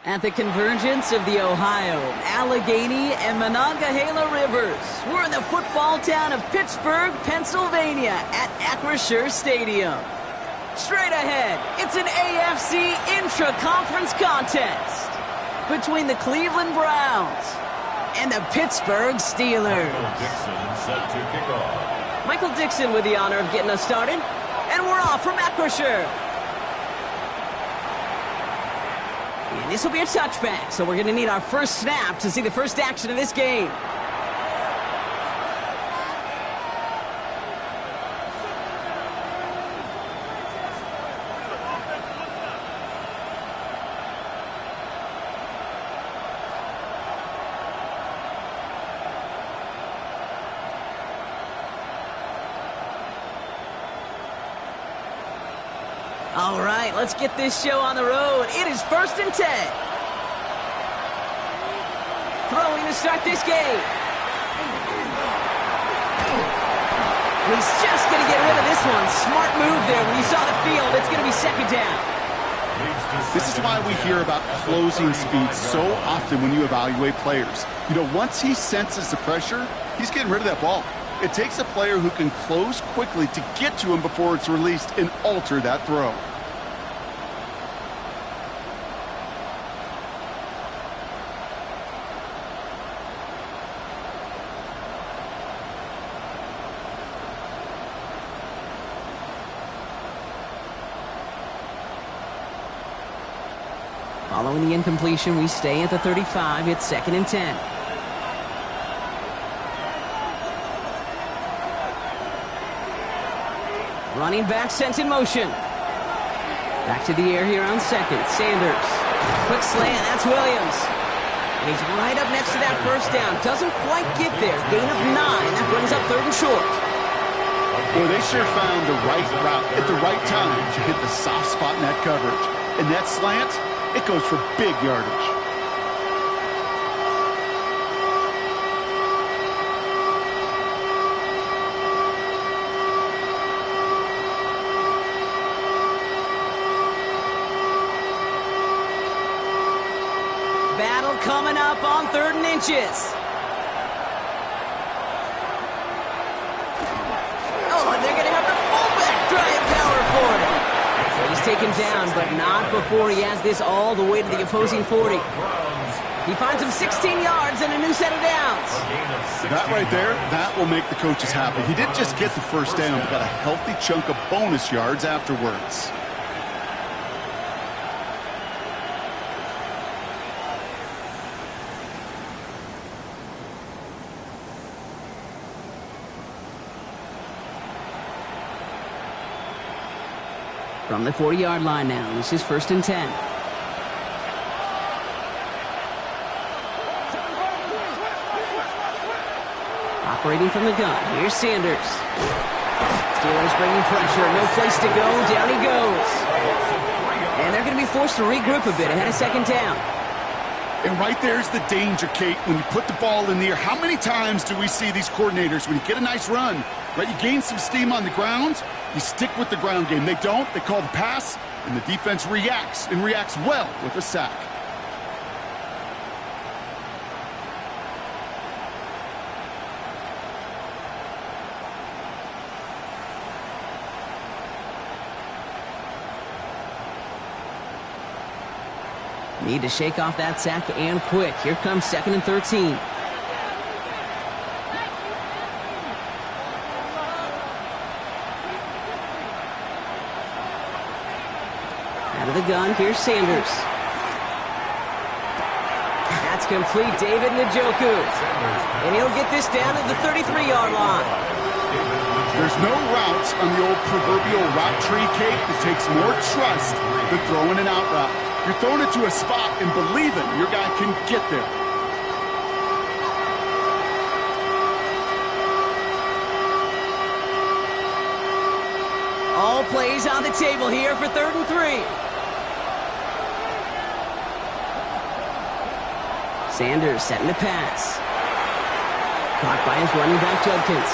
At the convergence of the Ohio, Allegheny, and Monongahela Rivers, we're in the football town of Pittsburgh, Pennsylvania at Acrisure Stadium. Straight ahead, it's an AFC intra-conference contest between the Cleveland Browns and the Pittsburgh Steelers. Michael Dixon set to kick off. Michael Dixon with the honor of getting us started, and we're off from Acrisure. And this will be a touchback, so we're going to need our first snap to see the first action of this game. All right, let's get this show on the road. It is 1st and 10. Throwing to start this game. He's just going to get rid of this one. Smart move there when you saw the field. It's going to be 2nd down. This is why we hear about closing speed so often when you evaluate players. You know, once he senses the pressure, he's getting rid of that ball. It takes a player who can close quickly to get to him before it's released and alter that throw. Following the incompletion, we stay at the 35. It's 2nd and 10. Running back sent in motion. Back to the air here on 2nd. Sanders. Quick slant. That's Williams. And he's right up next to that first down. Doesn't quite get there. Gain of 9. That brings up 3rd and short. Well, they sure found the right route at the right time to hit the soft spot in that coverage. And that slant, it goes for big yardage. Battle coming up on 3rd and inches. Oh, and they're going to have the fullback trying power for it. So he's taken down, but not before he has this all the way to the opposing 40. He finds him 16 yards and a new set of downs. That right there, that will make the coaches happy. He didn't just get the first down, but got a healthy chunk of bonus yards afterwards. From the 40-yard line now, this is 1st and 10. Operating from the gun, here's Sanders. Steelers bringing pressure, no place to go, down he goes. And they're going to be forced to regroup a bit ahead of 2nd down. And right there's the danger, Kate, when you put the ball in the air. How many times do we see these coordinators, when you get a nice run, right, you gain some steam on the ground, you stick with the ground game. They don't, they call the pass, and the defense reacts, and reacts well with a sack. Need to shake off that sack and quick. Here comes 2nd and 13. Out of the gun, here's Sanders. That's complete, David Njoku. And he'll get this down to the 33-yard line. There's no routes on the old proverbial route tree, Kate, that takes more trust than throwing an out route. You're throwing it to a spot and believing your guy can get there. All plays on the table here for 3rd and 3. Sanders setting the pass. Caught by his running back, Judkins.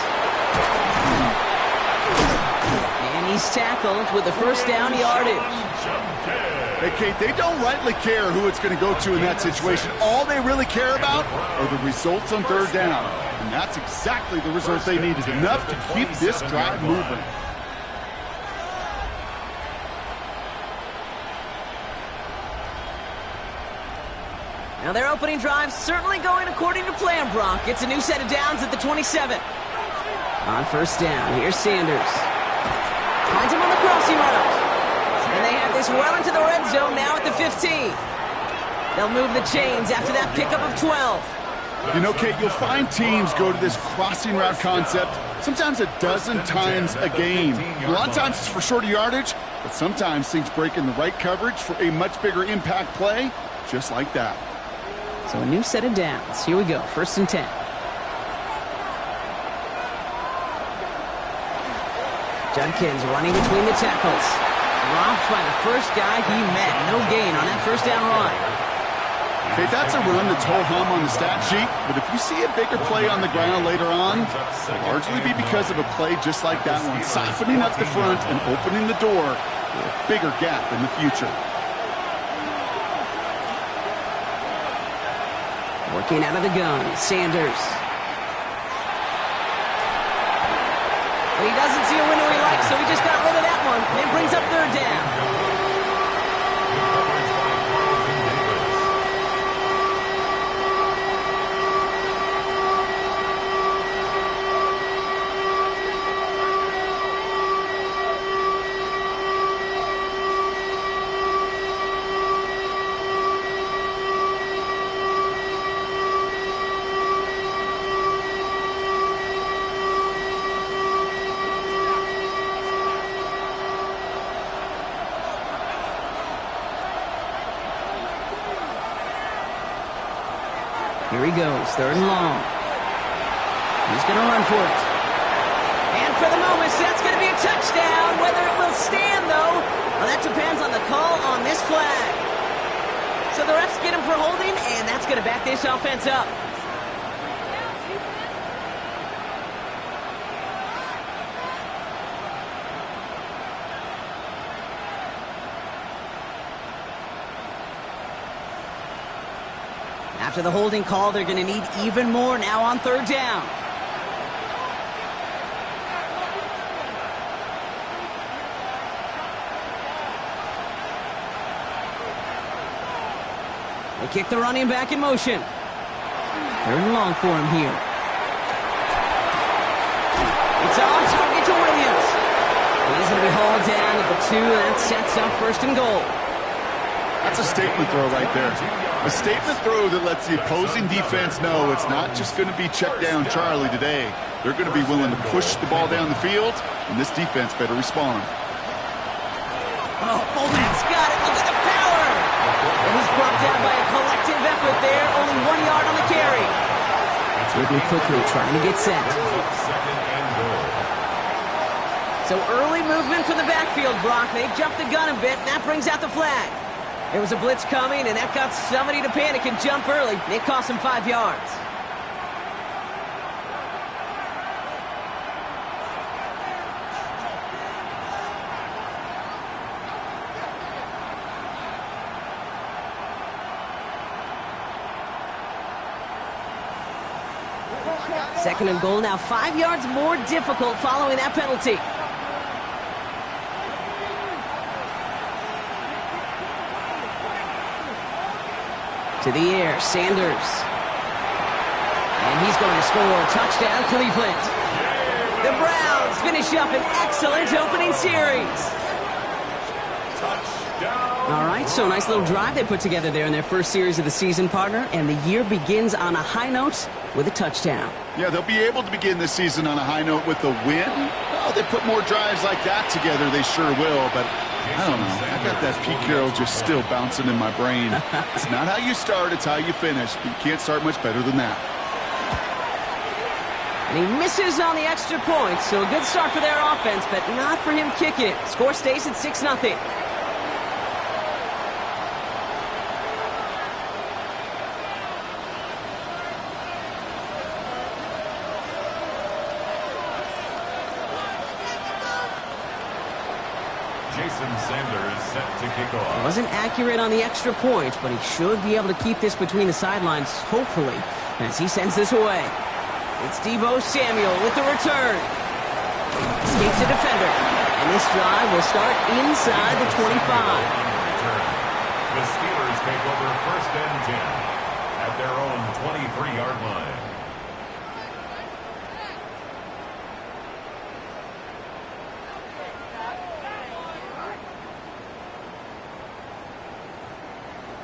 And he's He's tackled with the first down yardage. Hey, Kate, they don't rightly care who it's going to go to in that situation. All they really care about are the results on third down. And that's exactly the result they needed, enough to keep this drive moving. Now their opening drive certainly going according to plan, Brock. It's a new set of downs at the 27. On first down, here's Sanders. Finds him on the crossing route. And they have this well into the red zone now at the 15. They'll move the chains after that pickup of 12. You know, Kate, you'll find teams go to this crossing route concept sometimes a dozen times a game. A lot of times it's for shorter yardage, but sometimes things break in the right coverage for a much bigger impact play, just like that. So a new set of downs. Here we go, 1st and 10. Judkins running between the tackles. Dropped by the first guy he met. No gain on that first down run. Okay, that's a run that's ho-hum on the stat sheet, but if you see a bigger play on the ground later on, it'll largely be because of a play just like that one, softening up the front and opening the door for a bigger gap in the future. Working out of the gun, Sanders. But he doesn't see a window he likes, so he just got rid of that one. It brings up third down. Here he goes, 3rd and long. He's going to run for it. And for the moment, that's going to be a touchdown. Whether it will stand, though, well, that depends on the call on this flag. So the refs get him for holding, and that's going to back this offense up. After the holding call, they're going to need even more now on 3rd down. They kick the running back in motion. 3rd and long for him here. It's on target to Williams. And he's going to be hauled down at the 2. That sets up 1st and goal. That's a statement throw right there. A statement throw that lets the opposing defense know it's not just going to be check down Charlie today. They're going to be willing to push the ball down the field, and this defense better respond. Oh, Fullback's got it. Look at the power. And he's brought down by a collective effort there. Only 1 yard on the carry. Moving quickly, trying to get set. So early movement from the backfield, Brock. They jumped the gun a bit, and that brings out the flag. There was a blitz coming, and that got somebody to panic and jump early. It cost them 5 yards. Second and goal now, 5 yards more difficult following that penalty. To the air, Sanders. And he's going to score. Touchdown, Cleveland. The Browns finish up an excellent opening series. All right, so a nice little drive they put together there in their first series of the season, partner, and the year begins on a high note with a touchdown. Yeah, they'll be able to begin this season on a high note with a win. Well, they put more drives like that together, they sure will, but I don't know. I got that Pete Carroll just still bouncing in my brain. It's not how you start, it's how you finish. But you can't start much better than that. And he misses on the extra point, so a good start for their offense, but not for him kicking it. Score stays at 6-0. Jason Sanders set to kick off. Wasn't accurate on the extra point, but he should be able to keep this between the sidelines, hopefully, as he sends this away. It's Deebo Samuel with the return. Escapes a defender. And this drive will start inside the 25. The Steelers take over 1st and 10 at their own 23-yard line.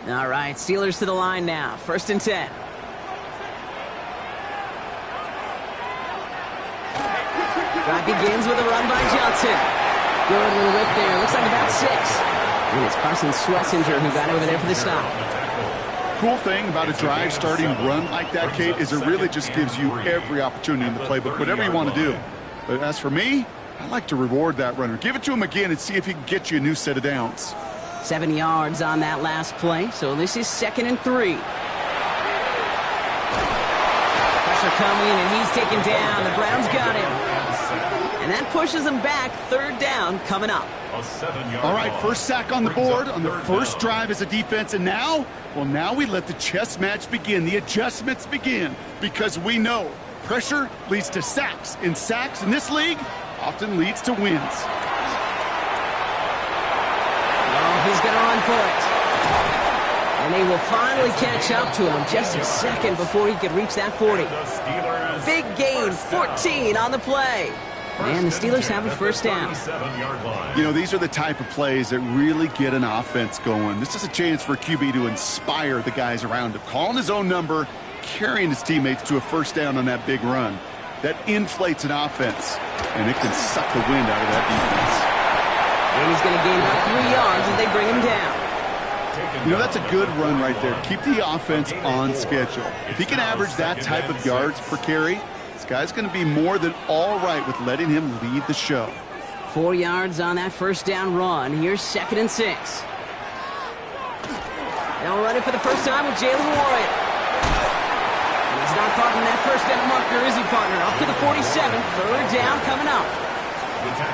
All right, Steelers to the line now. 1st and 10. Drive begins with a run by Johnson. Good little whip there. Looks like about 6. And it's Carson Schwarzenegger who got over there for the stop. Cool thing about a drive starting run like that, Kate, is it really just gives you every opportunity in the playbook, whatever you want to do. But as for me, I like to reward that runner. Give it to him again and see if he can get you a new set of downs. 7 yards on that last play, so this is 2nd and 3. Pressure coming, and he's taken down. The Browns got him. And that pushes them back. 3rd down coming up. All right, first sack on the board on the first drive as a defense, and now we let the chess match begin. The adjustments begin, because we know pressure leads to sacks, and sacks in this league often leads to wins. He's going to run for it. And they will finally catch up to him just a second before he could reach that 40. Big gain, 14 on the play. And the Steelers have a first down. You know, these are the type of plays that really get an offense going. This is a chance for QB to inspire the guys around him. Calling his own number, carrying his teammates to a first down on that big run. That inflates an offense, and it can suck the wind out of that defense. And he's going to gain about 3 yards as they bring him down. You know, that's a good run right there. Keep the offense on schedule. If he can average that type of yards per carry, this guy's going to be more than all right with letting him lead the show. 4 yards on that first down run. Here's 2nd and 6. They'll run it for the first time with Jaylen Warren. And he's not far from that first down marker, is he, partner? Up to the 47. 3rd down coming up.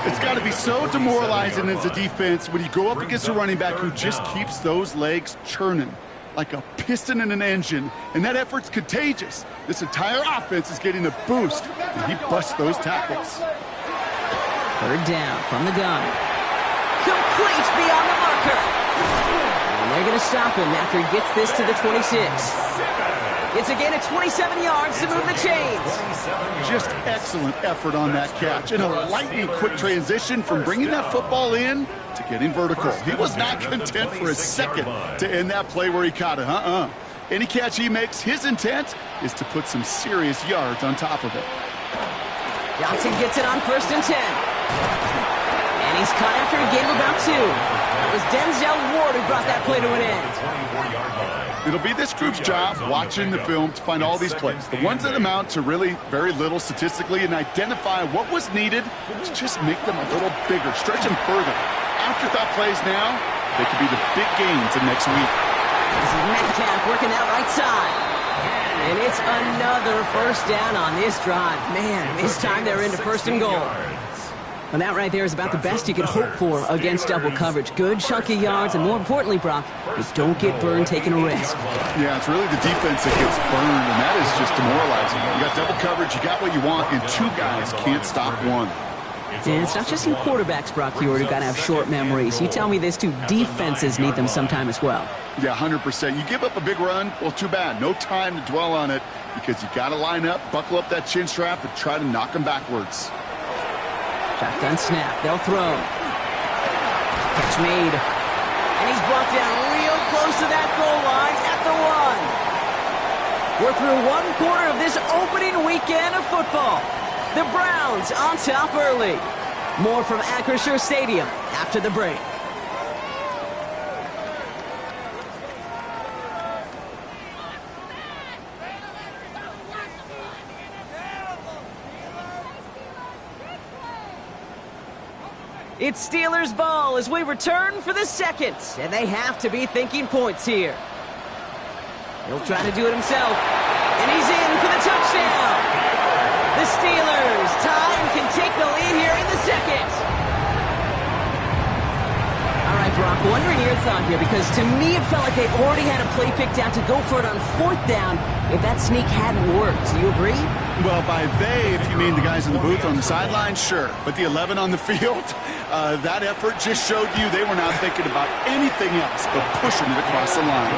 It's got to be so demoralizing as a defense when you go up against a running back who just keeps those legs churning like a piston in an engine, and that effort's contagious. This entire offense is getting a boost, and he busts those tackles. 3rd down from the gun. Complete beyond the marker. And they're going to stop him after he gets this to the 26. It's a gain of 27 yards to move the chains. Just excellent effort on that catch, and a lightning quick transition from bringing that football in to getting vertical. He was not content for a second to end that play where he caught it. Any catch he makes, his intent is to put some serious yards on top of it. Johnson gets it on 1st and 10. And he's caught after a gain of about 2. It was Denzel Ward who brought that play to an end. It'll be this group's job watching the film to find all these plays, the ones that amount to really very little statistically, and identify what was needed to just make them a little bigger, stretch them further. Afterthought plays now, they could be the big gains of next week. This is Metcalf working that right side. And it's another first down on this drive. Man, this time they're into 1st and goal. And that right there is about the best you can hope for against double coverage. Good chunky yards, and more importantly, Brock, you don't get burned taking a risk. Yeah, it's really the defense that gets burned, and that is just demoralizing. You got double coverage, you got what you want, and 2 guys can't stop one. And it's not just you quarterbacks, Brock Huard, who got to have short memories. You tell me this too, defenses need them sometime as well. Yeah, 100%. You give up a big run, well, too bad. No time to dwell on it, because you got to line up, buckle up that chin strap, and try to knock them backwards. Shotgun snap. They'll throw. Catch made. And he's brought down real close to that goal line at the 1. We're through 1 quarter of this opening weekend of football. The Browns on top early. More from Acrisure Stadium after the break. It's Steelers ball as we return for the 2nd, and they have to be thinking points here. He'll try to do it himself, and he's in for the touchdown. The Steelers tie and can take the lead here in the 2nd. wondering your thought here, because to me it felt like they already had a play picked out to go for it on 4th down if that sneak hadn't worked. Do you agree? Well, by they, if you mean the guys in the booth on the sideline, sure. But the 11 on the field, that effort just showed you they were not thinking about anything else but pushing it across the line.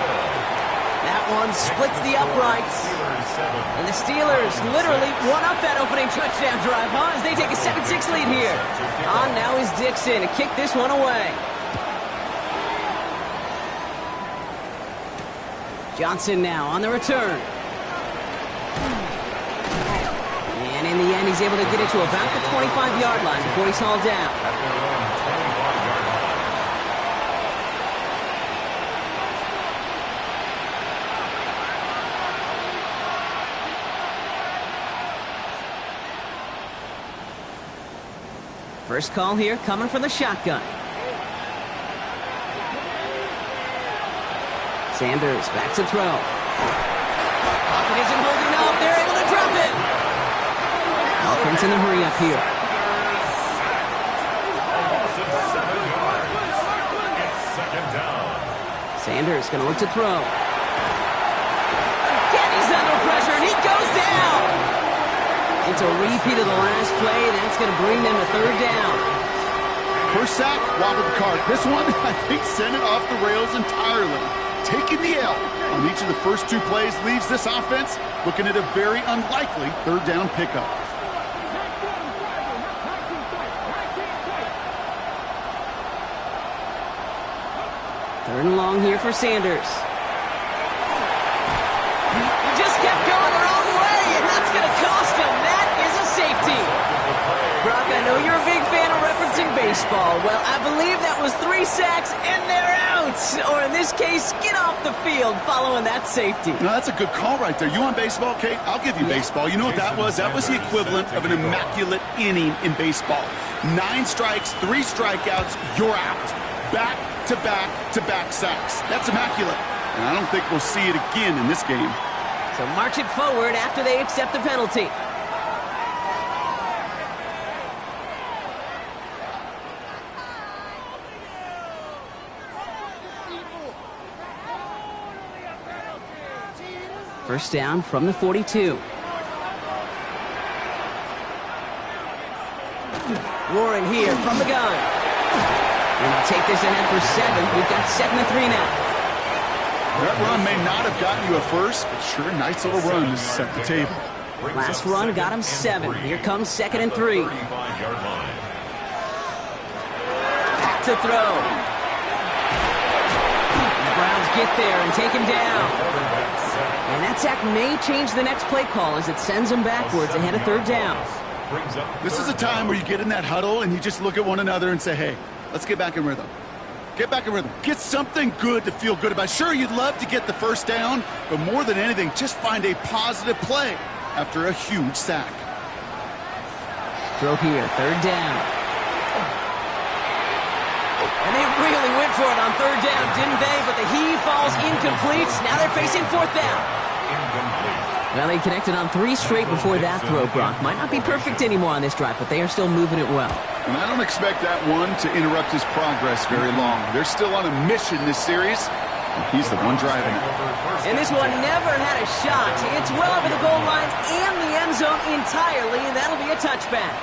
That one splits the uprights. And the Steelers literally won up that opening touchdown drive, huh? As they take a 7-6 lead here. On now is Dixon to kick this one away. Johnson now on the return. And in the end, he's able to get it to about the 25-yard line before he's hauled down. First call here coming from the shotgun. Sanders back to throw. Pocket isn't holding up. They're able to drop it. Offense in a hurry up here. Sanders going to look to throw. Kenny's under pressure, and he goes down. It's a repeat of the last play. That's going to bring them to 3rd down. First sack, wobbled the cart. This one, I think, sent it off the rails entirely. Taking the L on each of the first 2 plays leaves this offense looking at a very unlikely 3rd down pickup. Third and long here for Sanders. He just kept going the wrong way, and that's going to cost him. That is a safety. Brock, I know you're a big fan of referencing baseball. Well, I believe that was 3 sacks, and they're out. Or in this case, get off the field following that safety. No, that's a good call right there. You want baseball, Kate? I'll give you baseball. You know what that was? That was the equivalent of an immaculate inning in baseball. 9 strikes, 3 strikeouts, you're out. Back-to-back-to-back sacks. That's immaculate. And I don't think we'll see it again in this game. So march it forward after they accept the penalty. First down from the 42. Warren here from the gun. And they'll take this ahead for 7. We've got 2nd and 3 now. That run may not have gotten you a first, but sure, nice little run to set the table. Last run got him 7. Here comes 2nd and 3. Back to throw. The Browns get there and take him down. And that sack may change the next play call as it sends them backwards ahead of 3rd down. This is a time where you get in that huddle and you just look at one another and say, hey, let's get back in rhythm. Get back in rhythm. Get something good to feel good about. Sure, you'd love to get the first down, but more than anything, just find a positive play after a huge sack. Throw here, 3rd down. And they really went for it on 3rd down, didn't they? But the heave falls incomplete. Now they're facing 4th down. Well, they connected on 3 straight before that throw, Brock. Might not be perfect anymore on this drive, but they are still moving it well. And I don't expect that one to interrupt his progress very long. They're still on a mission this series, and he's the one driving it. And this one never had a shot. It's well over the goal line and the end zone entirely, and that'll be a touchback.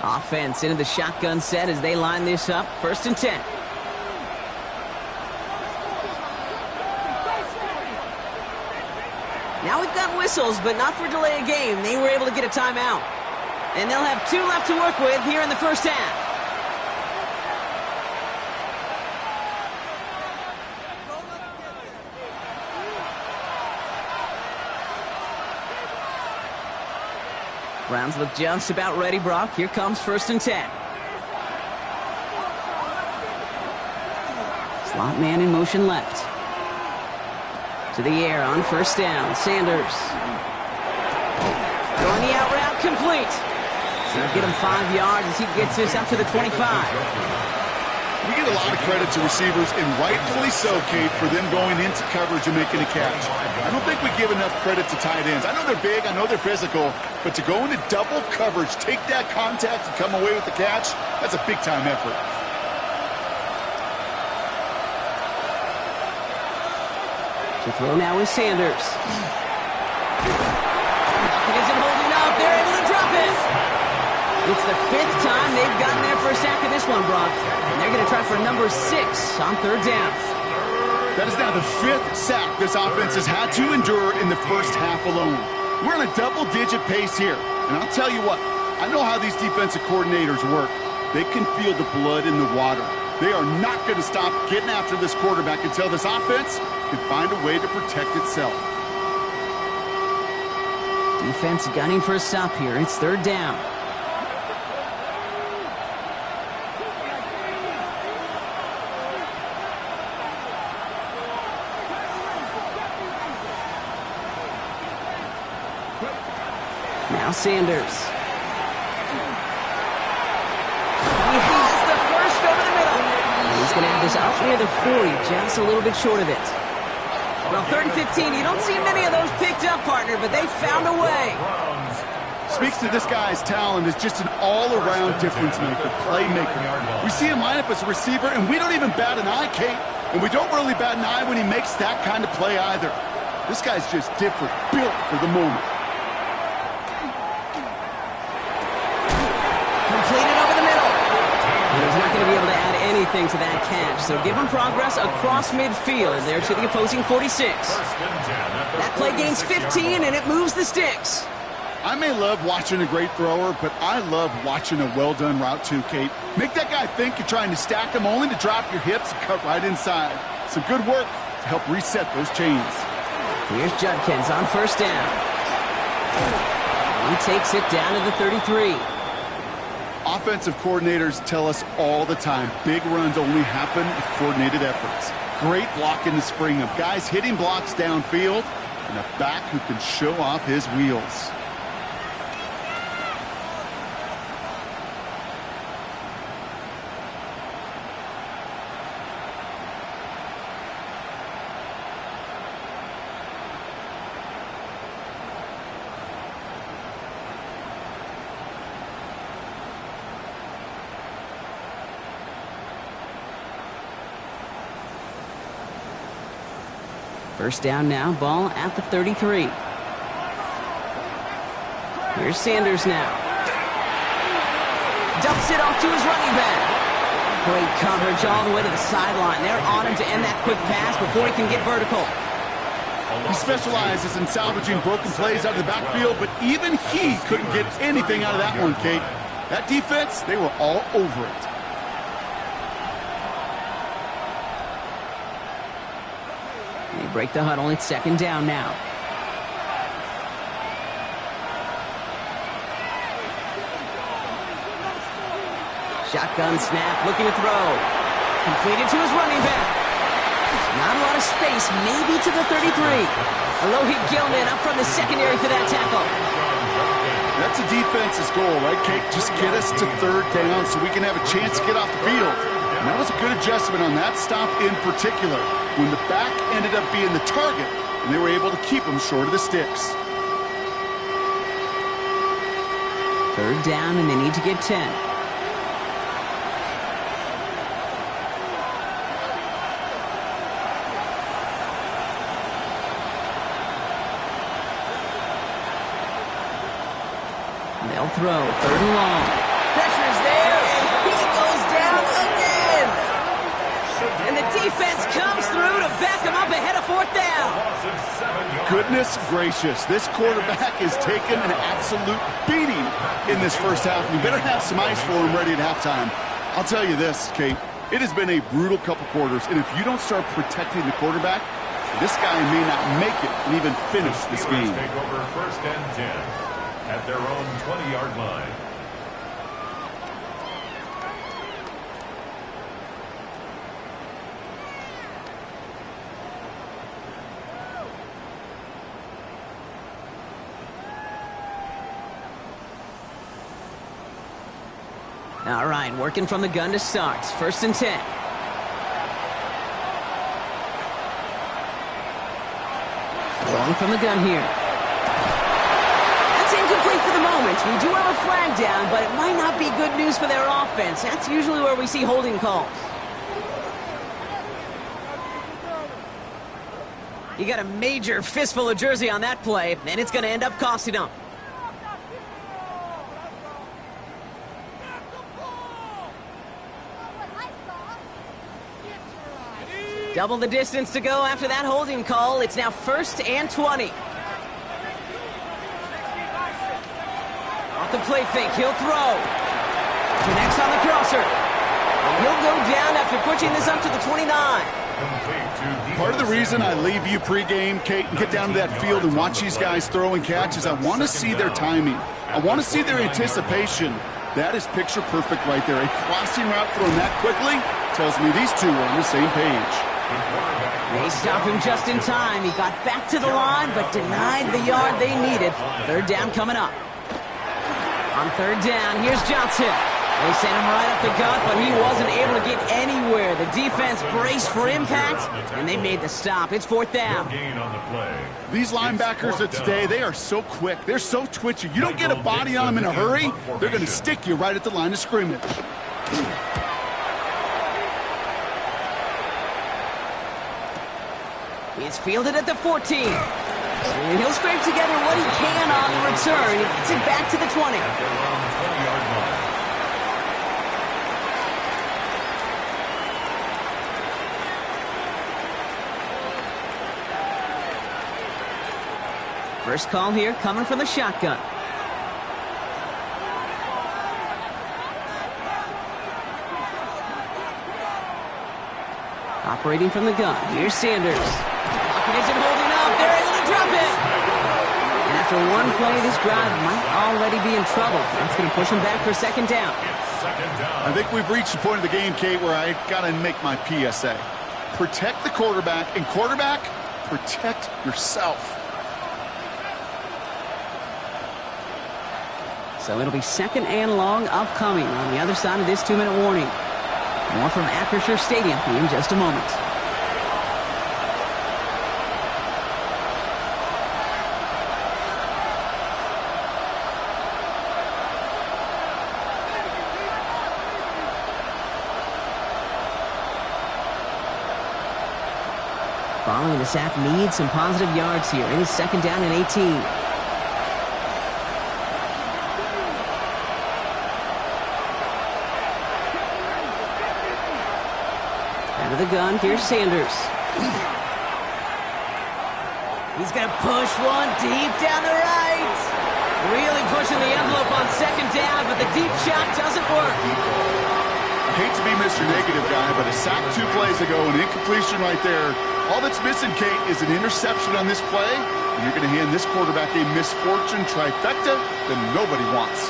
Offense into the shotgun set as they line this up. 1st and 10. Now we've got whistles, but not for delay of game. They were able to get a timeout. And they'll have 2 left to work with here in the first half. Browns look just about ready, Brock. Here comes 1st and 10. Slot man in motion left. To the air on first down. Sanders. Throwing the out route complete. He'll get him 5 yards as he gets this up to the 25. We get a lot of credit to receivers, and rightfully so, Kate, for them going into coverage and making a catch. I don't think we give enough credit to tight ends. I know they're big, I know they're physical, but to go into double coverage, take that contact, and come away with the catch, that's a big-time effort. To throw now is Sanders. It isn't holding up. They're able to drop it. It's the 5th time they've gotten there for a sack of this one, Brock. And they're going to try for number 6 on 3rd down. That is now the 5th sack this offense has had to endure in the first half alone. We're on a double-digit pace here. And I'll tell you what, I know how these defensive coordinators work. They can feel the blood in the water. They are not going to stop getting after this quarterback until this offense can find a way to protect itself. Defense gunning for a stop here. It's 3rd down. Now Sanders. He has the first over the middle. And he's going to have this out near the 40, just a little bit short of it. Well, 3rd and 15, you don't see many of those picked up, partner, but they found a way. Speaks to this guy's talent as just an all-around difference maker, playmaker. We see him line up as a receiver, and we don't even bat an eye, Kate. And we don't really bat an eye when he makes that kind of play either. This guy's just different, built for the moment. Completed over the middle. And he's not going to be able to add anything to that catch. So give him progress across midfield there to the opposing 46. That play gains 15, and it moves the sticks. I may love watching a great thrower, but I love watching a well-done route too, Kate. Make that guy think you're trying to stack him only to drop your hips and cut right inside. Some good work to help reset those chains. Here's Judkins on first down. He takes it down to the 33. Offensive coordinators tell us all the time, big runs only happen with coordinated efforts. Great block in the spring of guys hitting blocks downfield and a back who can show off his wheels. First down now, ball at the 33. Here's Sanders now. Dumps it off to his running back. Great coverage all the way to the sideline. They're on him to end that quick pass before he can get vertical. He specializes in salvaging broken plays out of the backfield, but even he couldn't get anything out of that one, Kate. That defense, they were all over it. They break the huddle. It's 2nd down now. Shotgun snap, looking to throw. Completed to his running back. Not a lot of space, maybe to the 33. Alohi Gilman up from the secondary for that tackle. That's a defense's goal, right, Kate? Just get us to 3rd down so we can have a chance to get off the field. And that was a good adjustment on that stop in particular, when the back ended up being the target, and they were able to keep him short of the sticks. 3rd down, and they need to get 10. They'll throw. 3rd and long. Pressure's there, and he goes down again. And the defense comes through to back him up ahead of 4th down. Goodness gracious, this quarterback is taking an absolute beating in this first half. You better have some ice for him ready at halftime. I'll tell you this, Kate, it has been a brutal couple quarters, and if you don't start protecting the quarterback, this guy may not make it and even finish this game. Take over 1st and 10 at their own 20-yard line. All right, working from the gun to start. 1st and 10. Rolling from the gun here. That's incomplete for the moment. We do have a flag down, but it might not be good news for their offense. That's usually where we see holding calls. He got a major fistful of jersey on that play, and it's going to end up costing him. Double the distance to go after that holding call. It's now 1st and 20. Off the play fake, he'll throw. Connects on the crosser. And he'll go down after pushing this up to the 29. Part of the reason I leave you pregame, Kate, and get down to that field and watch these guys throw and catch is I want to see their timing. I want to see their anticipation. That is picture perfect right there. A crossing route thrown that quickly tells me these two are on the same page. They stop him just in time. He got back to the line, but denied the yard they needed. 3rd down coming up. On 3rd down, here's Johnson. They sent him right up the gut, but he wasn't able to get anywhere. The defense braced for impact, and they made the stop. It's 4th down. These linebackers of today, they are so quick. They're so twitchy. You don't get a body on them in a hurry, they're going to stick you right at the line of scrimmage. It's fielded at the 14. And he'll scrape together what he can on the return. He gets it back to the 20. First call here coming from the shotgun. Operating from the gun. Here's Sanders. Pocket isn't holding up. They're able to drop it. And after one play, this drive might already be in trouble. That's going to push him back for 2nd down. I think we've reached the point of the game, Kate, where I got to make my PSA. Protect the quarterback, and quarterback, protect yourself. So it'll be 2nd and long upcoming on the other side of this 2-minute warning. More from Acrisure Stadium in just a moment. Following the sack needs some positive yards here. It is 2nd down and 18. Out of the gun, here's Sanders. He's going to push one deep down the right. Really pushing the envelope on 2nd down, but the deep shot doesn't work. I hate to be Mr. Negative guy, but a sack 2 plays ago, an incompletion right there. All that's missing, Kate, is an interception on this play, and you're going to hand this quarterback a misfortune trifecta that nobody wants.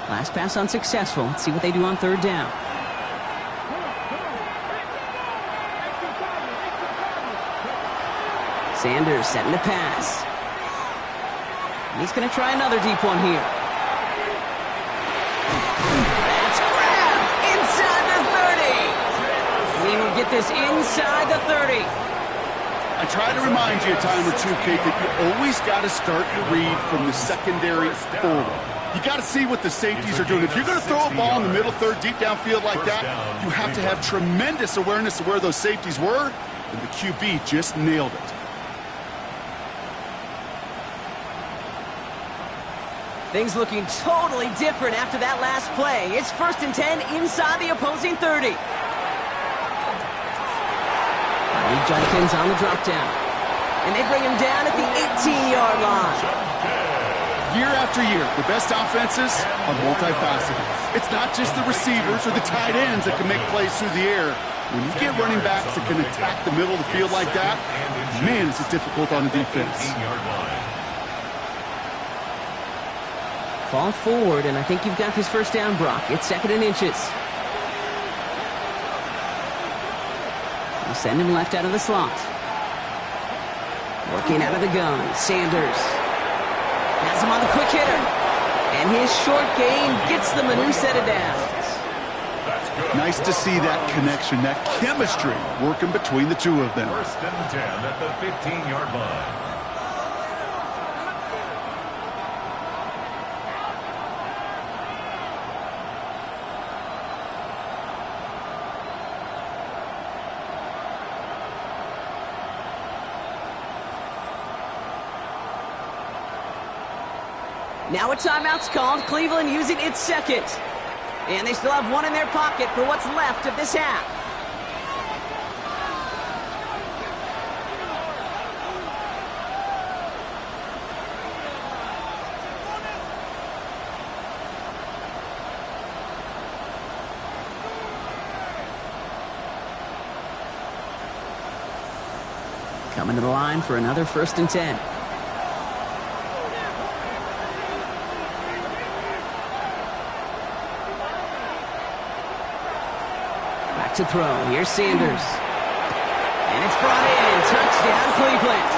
Last pass unsuccessful. Let's see what they do on 3rd down. Sanders setting the pass. And he's going to try another deep one here. That's grabbed inside the 30. He will get this inside the 30. I try to remind you a time or two, Kate, that you always got to start your read from the secondary forward. You got to see what the safeties are doing. If you're going to throw a ball in the middle third, deep downfield like that, you have to have tremendous awareness of where those safeties were, and the QB just nailed it. Things looking totally different after that last play. It's 1st and 10 inside the opposing 30. Lee Judkins on the drop down. And they bring him down at the 18-yard line. Year after year, the best offenses are multifaceted. It's not just the receivers or the tight ends that can make plays through the air. When you get running backs that can attack the middle of the field like that, man, is it difficult on the defense. Fall forward, and I think you've got this first down, Brock. It's 2nd and inches. We'll send him left out of the slot. Working out of the gun, Sanders. Has him on the quick hitter. And his short game gets them a new set of downs. Nice to see that connection, that chemistry working between the two of them. 1st and 10 at the 15-yard line. Now a timeout's called. Cleveland using its 2nd. And they still have one in their pocket for what's left of this half. Coming to the line for another 1st and 10. To throw. Here's Sanders. And it's brought in. Touchdown, Cleveland.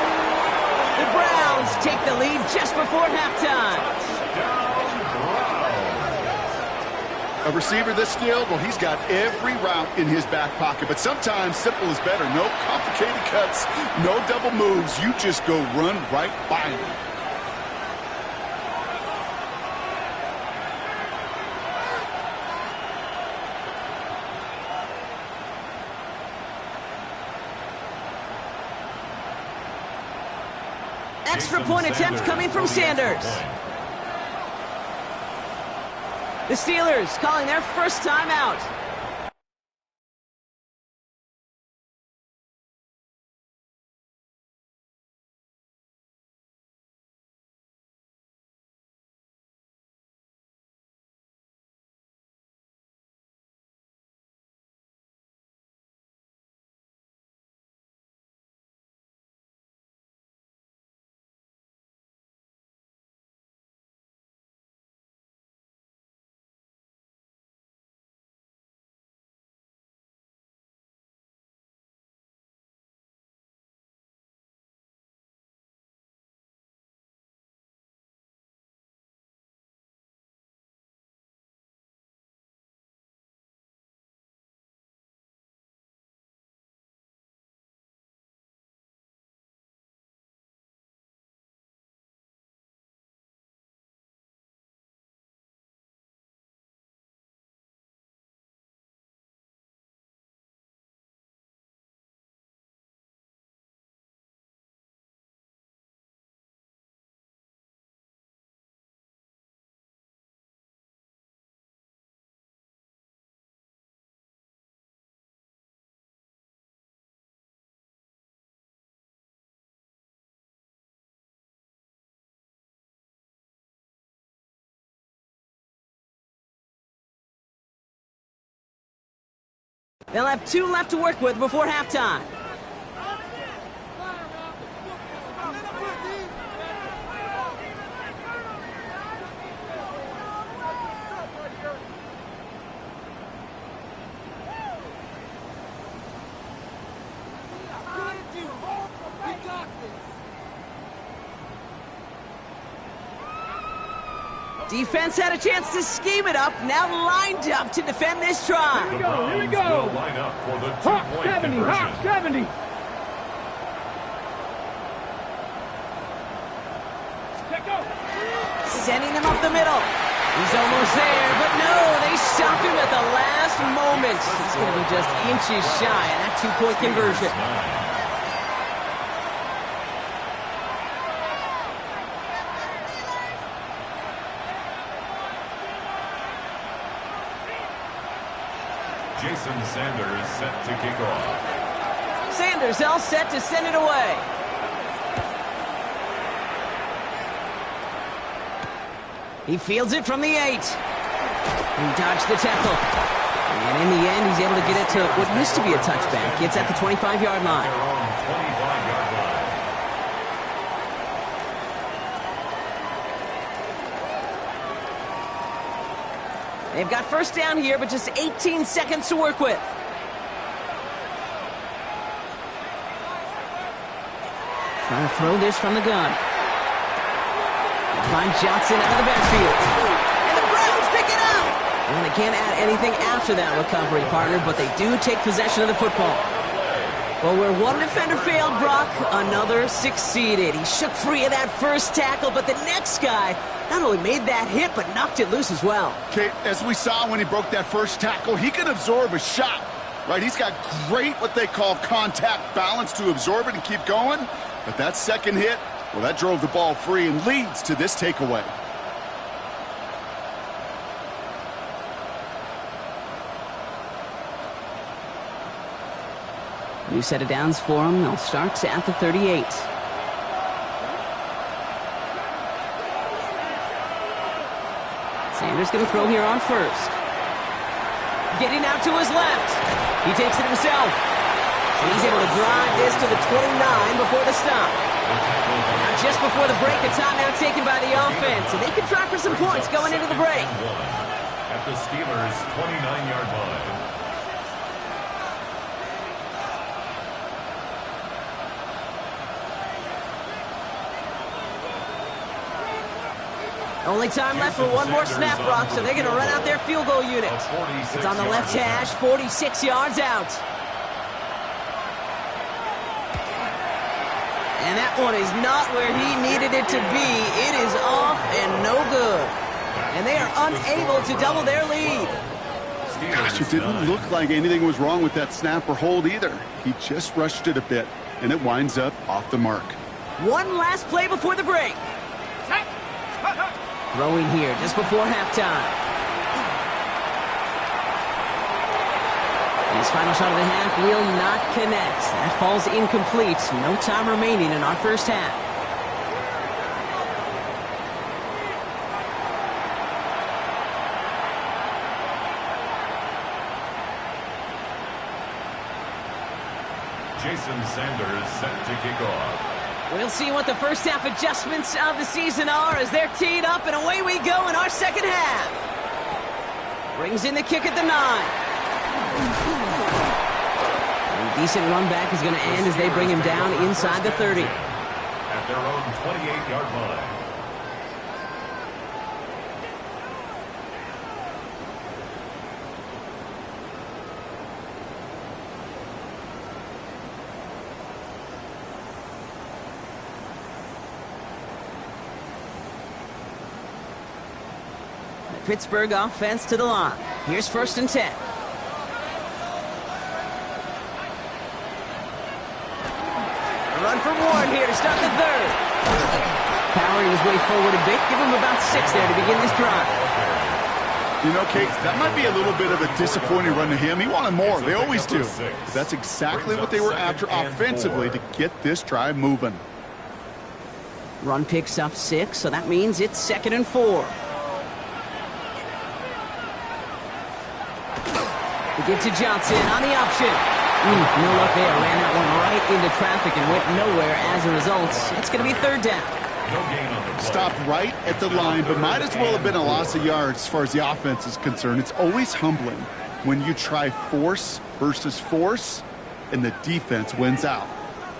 The Browns take the lead just before halftime. A receiver this skilled, well, he's got every route in his back pocket, but sometimes simple is better. No complicated cuts, no double moves. You just go run right by him. Extra point attempt coming from Sanders. The Steelers calling their first timeout. They'll have 2 left to work with before halftime. Defense had a chance to scheme it up, now lined up to defend this try. Here we go, here we go. Will line up for the 2-point conversion. Hot 70. Sending him up the middle. He's almost there, but no, they stop him at the last moment. It's going to be just inches shy of that 2-point conversion. Jason Sanders set to kick off. Sanders all set to send it away. He fields it from the 8. He dodged the tackle. And in the end, he's able to get it to what used to be a touchback. It's at the 25-yard line. Their own 25-yard line. They've got first down here, but just 18 seconds to work with. Trying to throw this from the gun. Find Johnson out of the backfield. And the Browns pick it up! Well, they can't add anything after that recovery, partner, but they do take possession of the football. Well, where one defender failed, Brock, another succeeded. He shook free of that first tackle, but the next guy not only made that hit, but knocked it loose as well. Okay, as we saw when he broke that first tackle, he can absorb a shot, right? He's got great, what they call contact balance to absorb it and keep going. But that second hit, well, that drove the ball free and leads to this takeaway. New set of downs for him. They'll start at the 38. Sanders going to throw here on first. Getting out to his left. He takes it himself. And he's able to drive this to the 29 before the stop. Now just before the break, a timeout taken by the offense. And they can try for some points going into the break. At the Steelers' 29-yard line. Only time left for one more snap, Brock, so they're going to run out their field goal unit. It's on the left hash, 46 yards out. And that one is not where he needed it to be. It is off and no good. And they are unable to double their lead. Gosh, it didn't look like anything was wrong with that snap or hold either. He just rushed it a bit, and it winds up off the mark. One last play before the break. Throwing here just before halftime. His final shot of the half will not connect. That falls incomplete. No time remaining in our first half. Jason Sanders set to kick off. We'll see what the first half adjustments of the season are as they're teed up, and away we go in our second half. Brings in the kick at the 9. A decent run back is going to end as they bring him down inside the 30. At their own 28-yard line. Pittsburgh offense to the line. Here's first and 10. Run from Warren here to start the third. Powering his way forward a bit. Give him about 6 there to begin this drive. You know, Kate, that might be a little bit of a disappointing run to him. He wanted more. They always do. But that's exactly what they were after offensively to get this drive moving. Run picks up 6, so that means it's 2nd and 4. They give to Johnson on the option. No luck there. Ran that one right into traffic and went nowhere as a result. It's going to be 3rd down. Stopped right at the line, but might as well have been a loss of yards as far as the offense is concerned. It's always humbling when you try force versus force, and the defense wins out.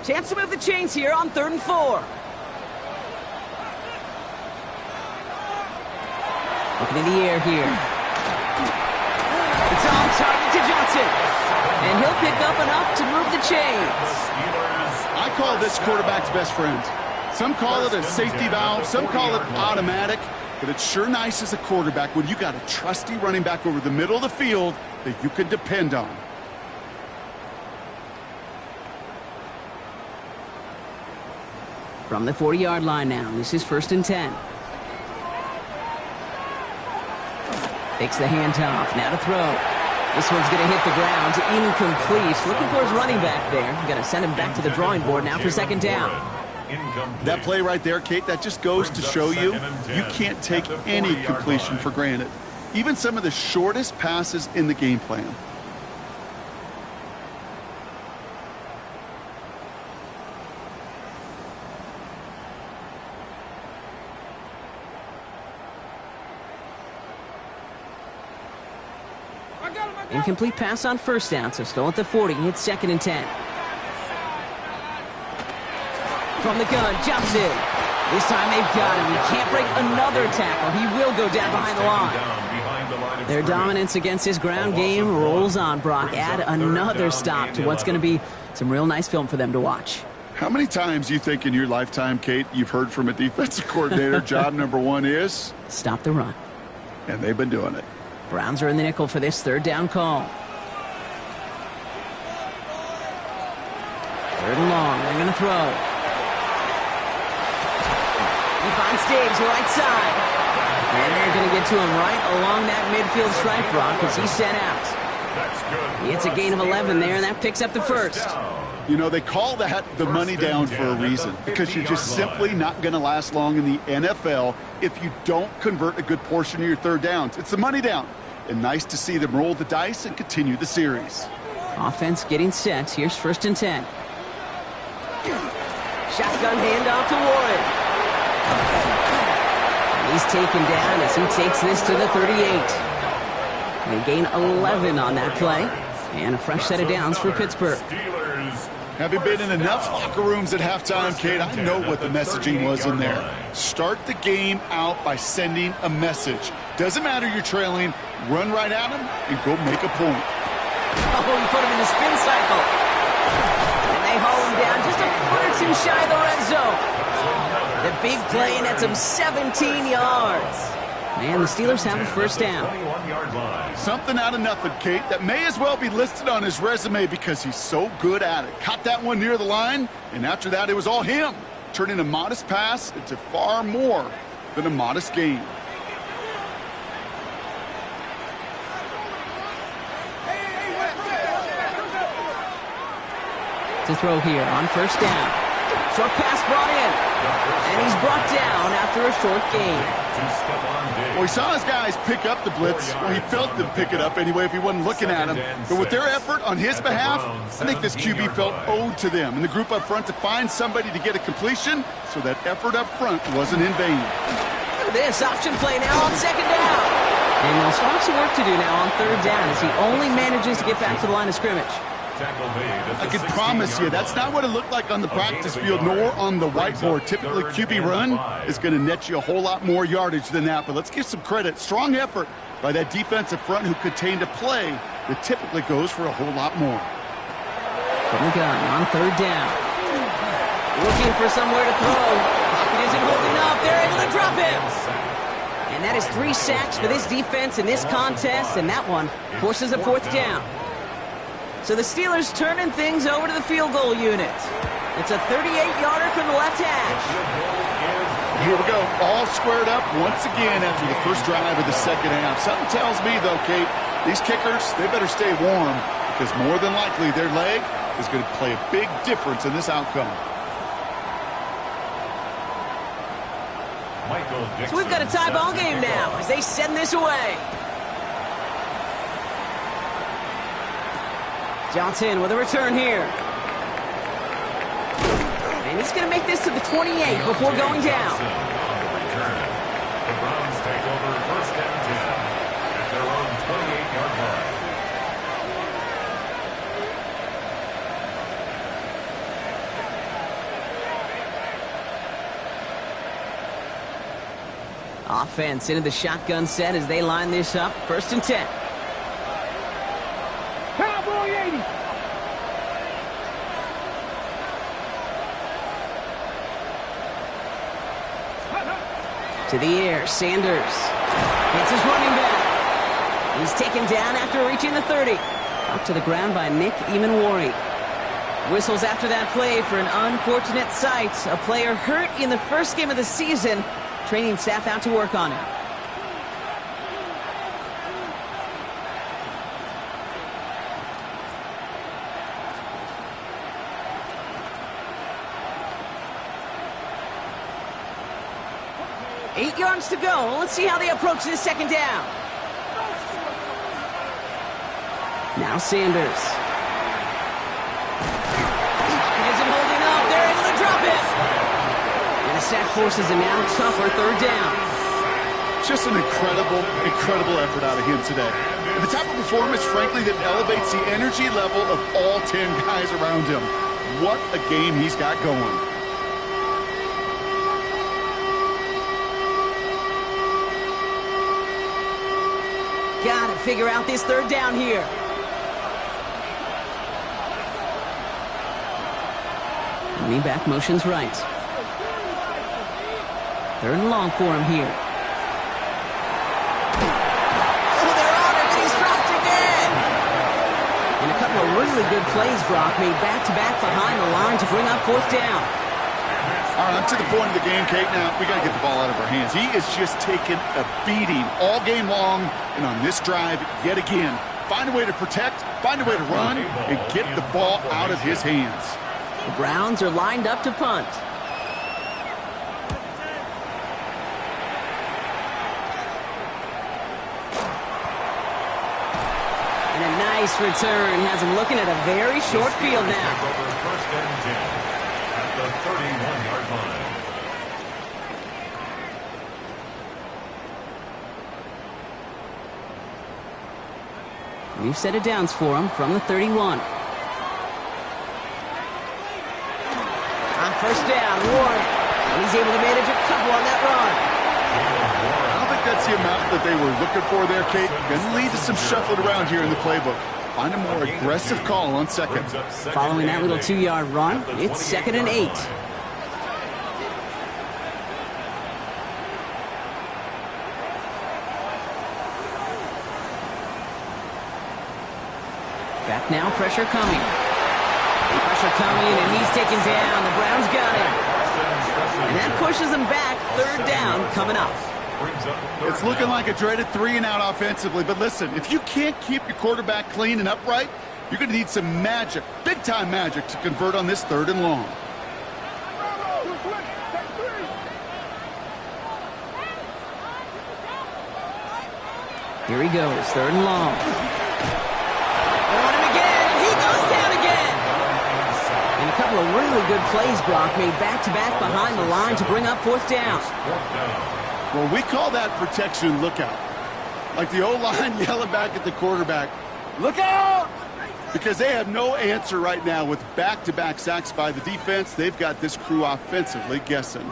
Chance to move the chains here on 3rd and 4. Looking in the air here. It's on target to Johnson. And he'll pick up enough to move the chains. I call this quarterback's best friend. Some call it a safety valve, some call it automatic, but it's sure nice as a quarterback when you got a trusty running back over the middle of the field that you can depend on. From the 40-yard line now, this is 1st and 10. Takes the handoff, now to throw. This one's going to hit the ground, incomplete. Looking for his running back there. Going to send him back to the drawing board now for 2nd down. That play right there, Kate, that just goes to show you can't take any completion for granted. Even some of the shortest passes in the game plan. Incomplete pass on first down, so still at the 40. It's 2nd and 10. From the gun, jumps in. This time they've got him. He can't break another tackle. He will go down behind the line. Their dominance against his ground game rolls on, Brock. Add another stop to what's going to be some real nice film for them to watch. How many times you think in your lifetime, Kate, you've heard from a defensive coordinator, job number one is? Stop the run. And they've been doing it. Browns are in the nickel for this 3rd down call. 3rd and long. They're going to throw. He finds Diggs right side. And they're going to get to him right along that midfield stripe, Brock, as he's sent out. It's a gain of 11 there, and that picks up the 1st. You know, they call that the money down for a reason, because you're just simply not going to last long in the NFL if you don't convert a good portion of your 3rd downs. It's the money down. And nice to see them roll the dice and continue the series. Offense getting set. Here's 1st and 10. Shotgun handoff to Warren. He's taken down as he takes this to the 38. They gain 11 on that play. And a fresh set of downs for Pittsburgh. Having been in enough locker rooms at halftime, Kate, I know what the messaging was in there. Start the game out by sending a message. Doesn't matter you're trailing, run right at him and go make a point. Oh, he put him in the spin cycle. And they haul him down just a foot or two shy of the red zone. The big play, and that's him 17 yards. And the Steelers have a 1st down. Something out of nothing, Kate, that may as well be listed on his resume because he's so good at it. Caught that one near the line, and after that, it was all him, turning a modest pass into far more than a modest gain. To throw here on 1st down. Short pass brought in. And he's brought down after a short gain. Well, he saw his guys pick up the blitz. Well, he felt them pick it up anyway if he wasn't looking at him. But with their effort on his behalf, I think this QB felt owed to them and the group up front to find somebody to get a completion, so that effort up front wasn't in vain. Look at this option play now on 2nd down. And they'll still have some work to do now on 3rd down as he only manages to get back to the line of scrimmage. I can promise you that's not what it looked like on the practice field nor on the whiteboard. Typically, QB run is going to net you a whole lot more yardage than that. But let's give some credit. Strong effort by that defensive front who contained a play that typically goes for a whole lot more. From the gun on 3rd down. Looking for somewhere to throw. Pocket isn't holding up. They're able to drop it. And that is 3 sacks for this defense in this contest. And that one forces a 4th down. So the Steelers turning things over to the field goal unit. It's a 38-yarder from the left hash. Here we go, all squared up once again after the first drive of the 2nd half. Something tells me, though, Kate, these kickers, they better stay warm because more than likely their leg is going to play a big difference in this outcome. So we've got a tie ball game now as they send this away. Johnson with a return here. And he's going to make this to the 28 before going down. The Browns take over 1st and 10 at their own 28-yard line. Offense into the shotgun set as they line this up. 1st and 10. To the air, Sanders. It's his running back. He's taken down after reaching the 30. Up to the ground by Nick Emanwari. Whistles after that play for an unfortunate sight. A player hurt in the first game of the season. Training staff out to work on it. Eight yards to go. Let's see how they approach this 2nd down. Now Sanders. It isn't holding up. They're able to drop it. And a sack forces a now tougher 3rd down. Just an incredible, incredible effort out of him today. And the type of performance, frankly, that elevates the energy level of all 10 guys around him. What a game he's got going. Gotta figure out this third down here. Running back motions right. Third and long for him here. Oh, they're on him, and he's dropped again. And a couple of really good plays, Brock, made back-to-back behind the line to bring up fourth down. All right, I'm to the point of the game, Kate. Now, we got to get the ball out of our hands. He is just taking a beating all game long, and on this drive, yet again, find a way to protect, find a way to run, and get the ball out of his hands. The Browns are lined up to punt. And a nice return has him looking at a very short field now. First and 10 at the 31-yard line. New set of downs for him from the 31. On first down, Warren. And he's able to manage a couple on that run. I don't think that's the amount that they were looking for there, Kate. Going to lead to some shuffling around here in the playbook. Find a more aggressive call on second. Following that little 2-yard run, it's 2nd and 8. Back now, pressure coming. Pressure coming, and he's taken down. The Browns got him. And that pushes them back. Third down coming up. It's looking like a dreaded 3-and-out offensively, but listen, if you can't keep your quarterback clean and upright, you're going to need some magic, big-time magic, to convert on this 3rd and long. Here he goes, 3rd and long. On him again, and he goes down again. And a couple of really good plays, Brock, made back-to-back behind the line to bring up fourth down. Well, we call that protection lookout. Like the O-line yelling back at the quarterback, look out! Because they have no answer right now with back-to-back sacks by the defense. They've got this crew offensively guessing.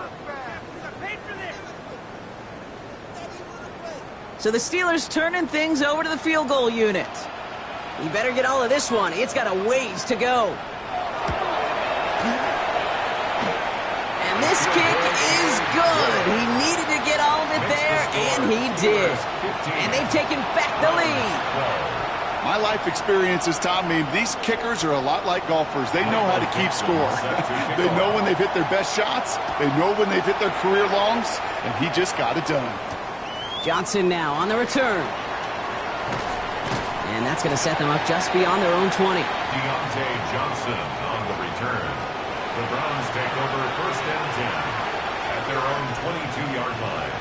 So the Steelers turning things over to the field goal unit. You better get all of this one. It's got a ways to go. And this kick is good. He needed to get all of it there, and he did. And they've taken back the lead. My life experience has taught me these kickers are a lot like golfers. They know how to keep score. They know when they've hit their best shots. They know when they've hit their career longs, and he just got it done. Johnson now on the return. And that's going to set them up just beyond their own 20. Deontay Johnson on the return. The Browns take over 1st and 10 at their own 22-yard line.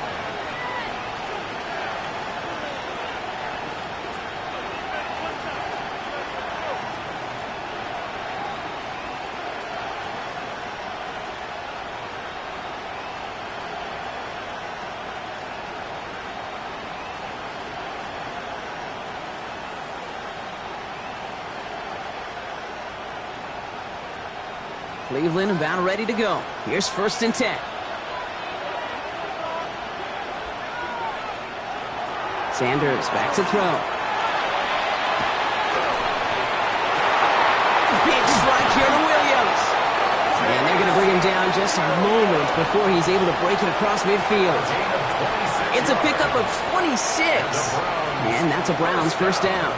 Cleveland about ready to go. Here's 1st and 10. Sanders back to throw. Big strike here to Williams. And they're going to bring him down just a moment before he's able to break it across midfield. It's a pickup of 26. And that's a Browns first down.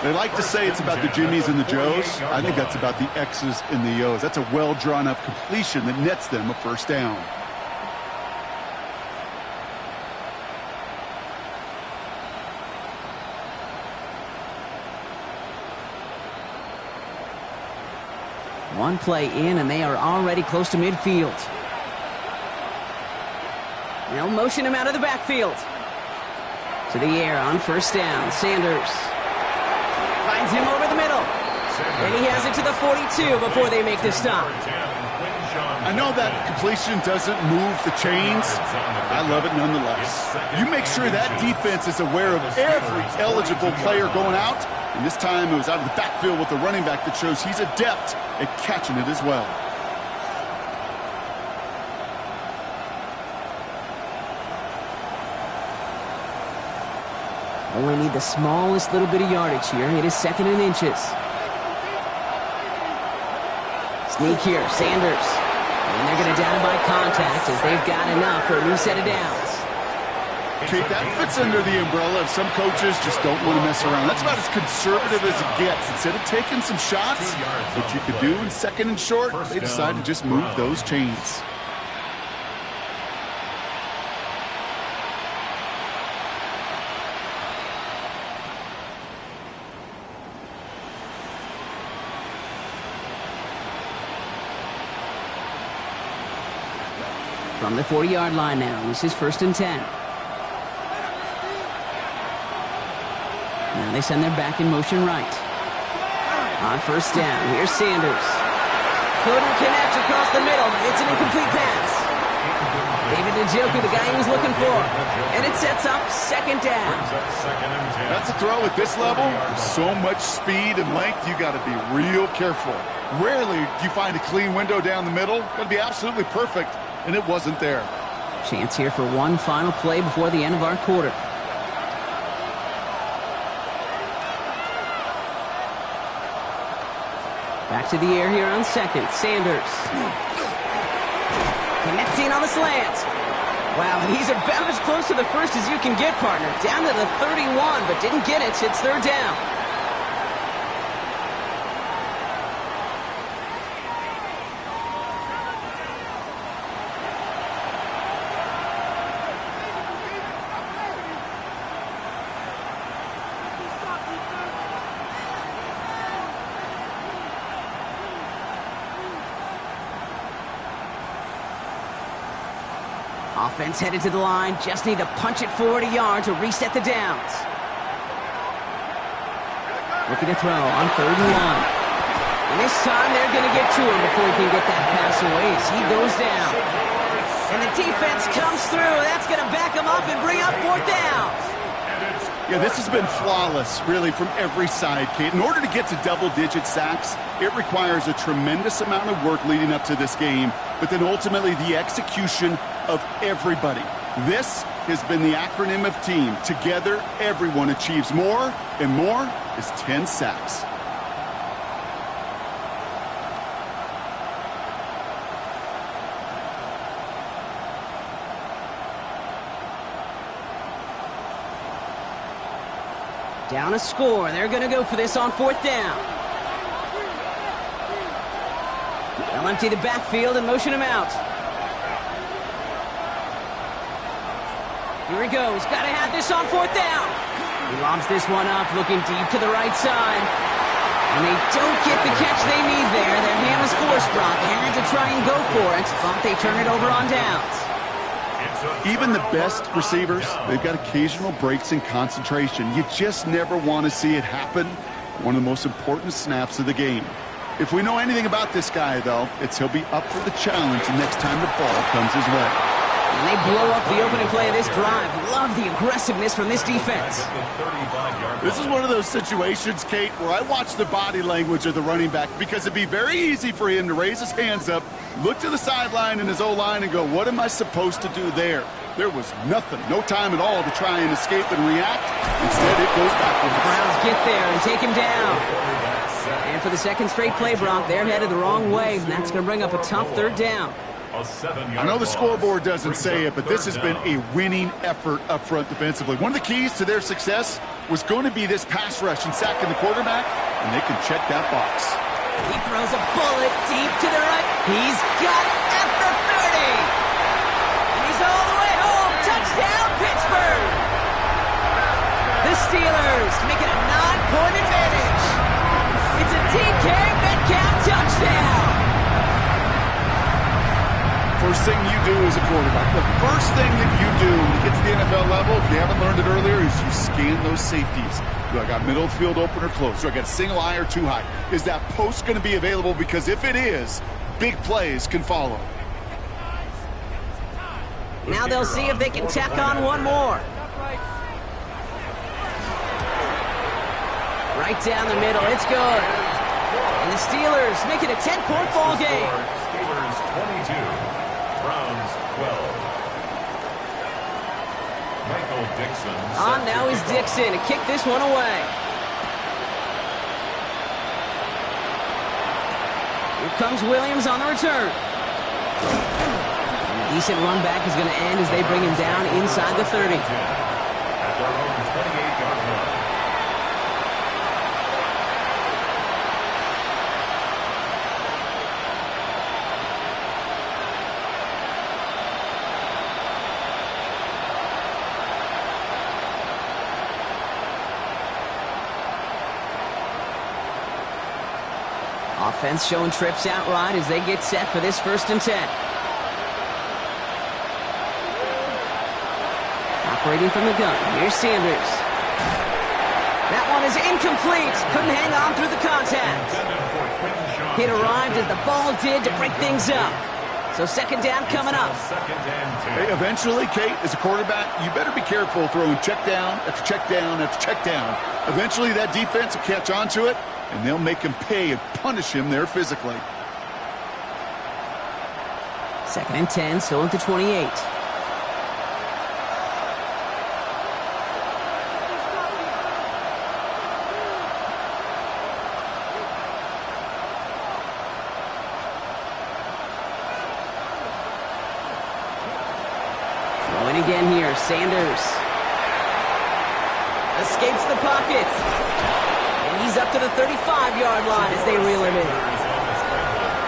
They like to say it's about the Jimmies and the Joes. I think that's about the X's and the O's. That's a well-drawn-up completion that nets them a first down. One play in, and they are already close to midfield. They'll motion him out of the backfield. To the air on first down. Sanders finds him over the middle. And he has it to the 42 before they make the stop. I I know that completion doesn't move the chains. I love it nonetheless. You make sure that defense is aware of every eligible player going out. And this time it was out of the backfield with the running back that shows he's adept at catching it as well. Only need the smallest little bit of yardage here. It is 2nd and inches. Sneak here, Sanders. And they're going to down him by contact as they've got enough for a new set of downs. Kate, that fits under the umbrella of some coaches just don't want to mess around. That's about as conservative as it gets. Instead of taking some shots, what you could do in 2nd and short, they decide to just move those chains. From the 40-yard line now, this is 1st and 10. Now they send their back in motion right. On 1st down, here's Sanders. Couldn't connect across the middle. It's an incomplete pass. David Njoku, the guy he was looking for. And it sets up 2nd down. That's a throw at this level. With so much speed and length, you got to be real careful. Rarely do you find a clean window down the middle. Got to be absolutely perfect, and it wasn't there. Chance here for one final play before the end of our quarter. Back to the air here on 2nd. Sanders. Connecting on the slant. Wow, and he's about as close to the 1st as you can get, partner. Down to the 31, but didn't get it. It's 3rd down. Offense headed to the line. Just need to punch it forward a yard to reset the downs. Looking to throw on 3rd and 1. And this time they're going to get to him before he can get that pass away as he goes down. And the defense comes through. That's going to back him up and bring up 4th down. Yeah, this has been flawless, really, from every side, Kate. In order to get to double-digit sacks, it requires a tremendous amount of work leading up to this game, but then ultimately the execution of everybody. This has been the acronym of team. Together, everyone achieves more, and more is 10 sacks. Down a score. They're going to go for this on 4th down. They'll empty the backfield and motion him out. Here he goes. Got to have this on 4th down. He lobs this one up, looking deep to the right side. And they don't get the catch they need there. Their hand was forced, Brock. Had to try and go for it, but they turn it over on downs. Even the best receivers, they've got occasional breaks in concentration. You just never want to see it happen. One of the most important snaps of the game. If we know anything about this guy, though, it's he'll be up for the challenge the next time the ball comes his way. And they blow up the opening play of this drive. Love the aggressiveness from this defense. This is one of those situations, Kate, where I watch the body language of the running back because it'd be very easy for him to raise his hands up, look to the sideline in his O-line and go, what am I supposed to do there? There was nothing, no time at all to try and escape and react. Instead, it goes backwards. The Browns get there and take him down. And for the 2nd straight play, Brock, they're headed the wrong way, and that's going to bring up a tough 3rd down. I know the scoreboard doesn't say it, but this has been a winning effort up front defensively. One of the keys to their success was going to be this pass rush and sacking the quarterback, and they can check that box. He throws a bullet deep to the right. He's got it at the 30. And he's all the way home. Touchdown, Pittsburgh. The Steelers make it a 9-point advantage. It's a DK Metcalf touchdown. First thing you do as a quarterback, the first thing that you do when you get to the NFL level, if you haven't learned it earlier, is you scan those safeties. Do I got middle of the field open or close? Do I got single high or two high? Is that post going to be available? Because if it is, big plays can follow. Now they'll see if they can tack on one more. Right down the middle, it's good. And the Steelers make it a 10-point ball game. Steelers 22, Browns 12. Michael Dixon. On now is Dixon to kick this one away. Here comes Williams on the return. And a decent run back is going to end as they bring him down inside the 30. At their own 28-yard line. Offense showing trips out right as they get set for this 1st and 10. Operating from the gun, here's Sanders. That one is incomplete. Couldn't hang on through the contact. It arrived as the ball did to break things up. So 2nd down coming up. Hey, eventually, Kate, as a quarterback, you better be careful throwing check down after check down after check down. Eventually, that defense will catch on to it, and they'll make him pay and punish him there physically. 2nd and 10, still at the 28. Throwing again here, Sanders. Escapes the pocket. He's up to the 35-yard line as they reel him in.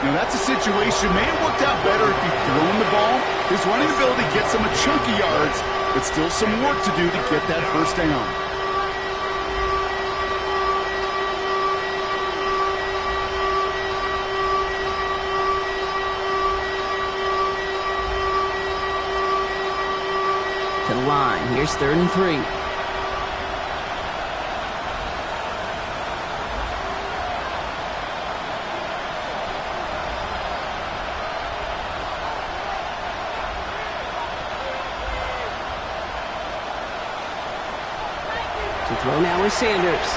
Now, that's a situation. May have worked out better if he'd thrown the ball. His running ability gets him a chunk of yards, but still some work to do to get that 1st down. To the line. Here's 3rd and 3. Throw now with Sanders.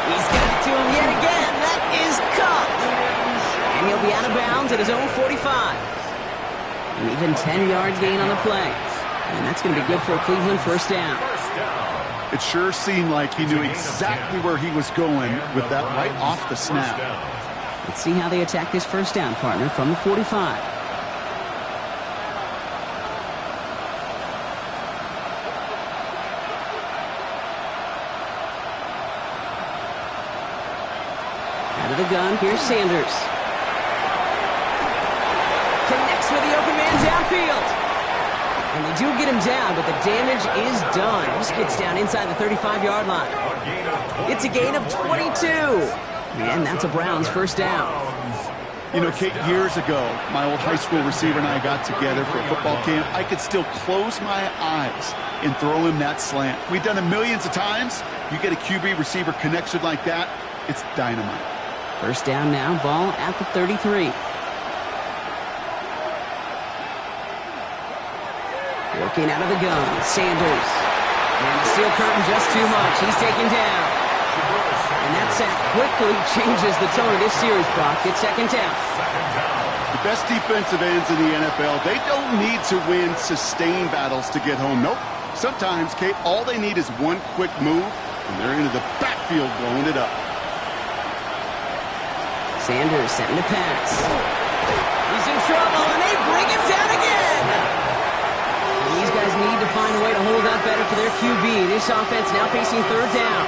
He's got it to him yet again. That is caught. And he'll be out of bounds at his own 45. An even 10-yard gain on the play. And that's going to be good for a Cleveland 1st down. It sure seemed like he knew exactly where he was going with that right off the snap. Let's see how they attack this 1st down, partner, from the 45. The gun, here's Sanders. Connects with the open man downfield. And they do get him down, but the damage is done. Just gets down inside the 35-yard line. It's a gain of 22. And that's a Browns 1st down. You know, Kate, years ago, my old high school receiver and I got together for a football camp. I could still close my eyes and throw him that slant. We've done it millions of times. You get a QB receiver connection like that, it's dynamite. 1st down now, ball at the 33. Working out of the gun, Sanders. And the steel curtain just too much. He's taken down. And that sack quickly changes the tone of this series, Brock. It's 2nd down. The best defensive ends in the NFL, they don't need to win sustained battles to get home. Nope. Sometimes, Kate, all they need is one quick move, and they're into the backfield blowing it up. Sanders setting the pass. He's in trouble, and they bring him down again. And these guys need to find a way to hold up better for their QB. This offense now facing 3rd down.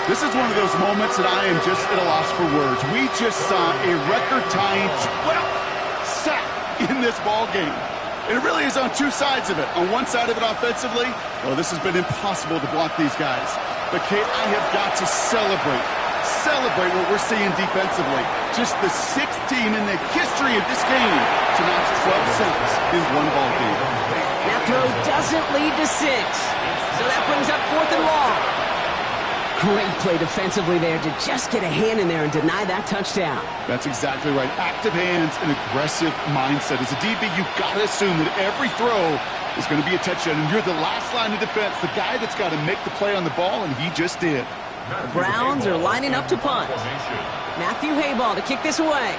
This is one of those moments that I am just at a loss for words. We just saw a record-tying 12th sack in this ball game. And it really is on two sides of it. On one side of it offensively, well, this has been impossible to block these guys. But, Kate, I have got to celebrate what we're seeing defensively. Just the 6th team in the history of this game to notch 12 sacks in one ball game. That throw doesn't lead to 6. So that brings up 4th and long. Great play defensively there to just get a hand in there and deny that touchdown. That's exactly right. Active hands and aggressive mindset. As a DB, you've got to assume that every throw is going to be a touchdown, and you're the last line of defense, the guy that's got to make the play on the ball, and he just did. The Browns are lining up to punt. Matthew Hayball to kick this away.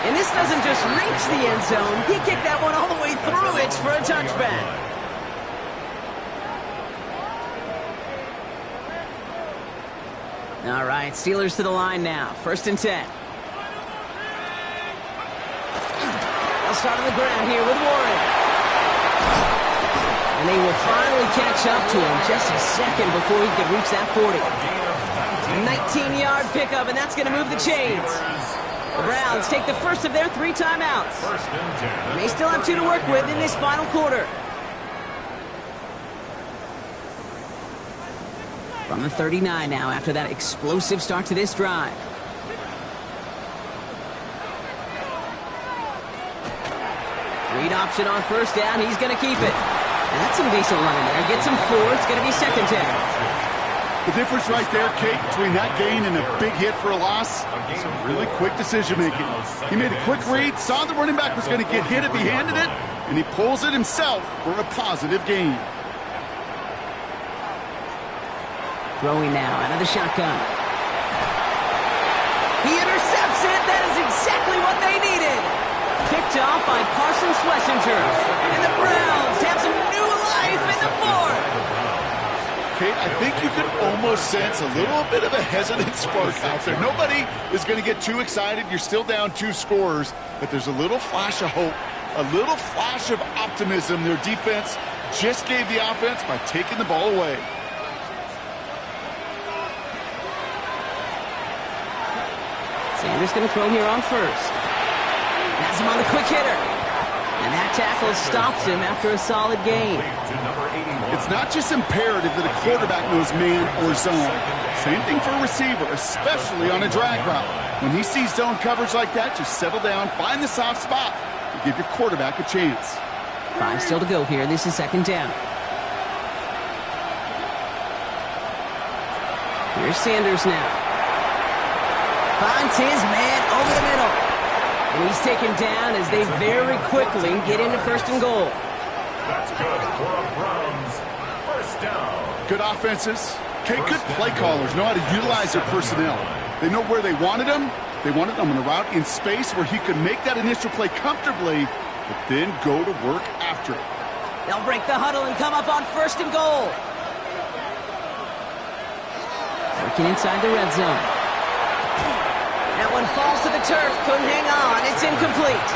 And this doesn't just reach the end zone. He kicked that one all the way through it for a touchback. All right, Steelers to the line now. 1st and 10. They'll start on the ground here with Warren. And they will finally catch up to him just a second before he can reach that 40. A 19-yard pickup, and that's going to move the chains. The Browns take the first of their 3 timeouts. And they still have 2 to work with in this final quarter. From the 39 now after that explosive start to this drive. Read option on 1st down. He's going to keep it. And that's some decent running there. Gets him 4. It's going to be 2nd down. The difference right there, Kate, between that gain and a big hit for a loss, some really quick decision-making. He made a quick read, saw the running back was going to get hit if he handed it, and he pulls it himself for a positive gain. Throwing now out of the shotgun. He intercepts it. That is exactly what they needed. Picked off by Carson Schlesinger. And the Browns have some new life in the 4th. Kate, I think you could almost sense a little bit of a hesitant spark out there. Nobody is going to get too excited. You're still down 2 scores, but there's a little flash of hope, a little flash of optimism. Their defense just gave the offense by taking the ball away. Sanders going to throw here on 1st. Has him on the quick hitter. And that tackle stops him after a solid gain. It's not just imperative that a quarterback knows man or zone. Same thing for a receiver, especially on a drag route. When he sees zone coverage like that, just settle down, find the soft spot, and give your quarterback a chance. 5 still to go here. This is 2nd down. Here's Sanders now. Finds his man over the middle. And he's taken down as they very quickly get into 1st and goal. That's good for a Browns 1st down. Good offenses. Okay, good play callers know how to utilize their personnel. They know where they wanted him. They wanted him on a route in space where he could make that initial play comfortably, but then go to work after it. They'll break the huddle and come up on 1st and goal. Working inside the red zone. That one falls to the turf. Couldn't hang on. It's incomplete.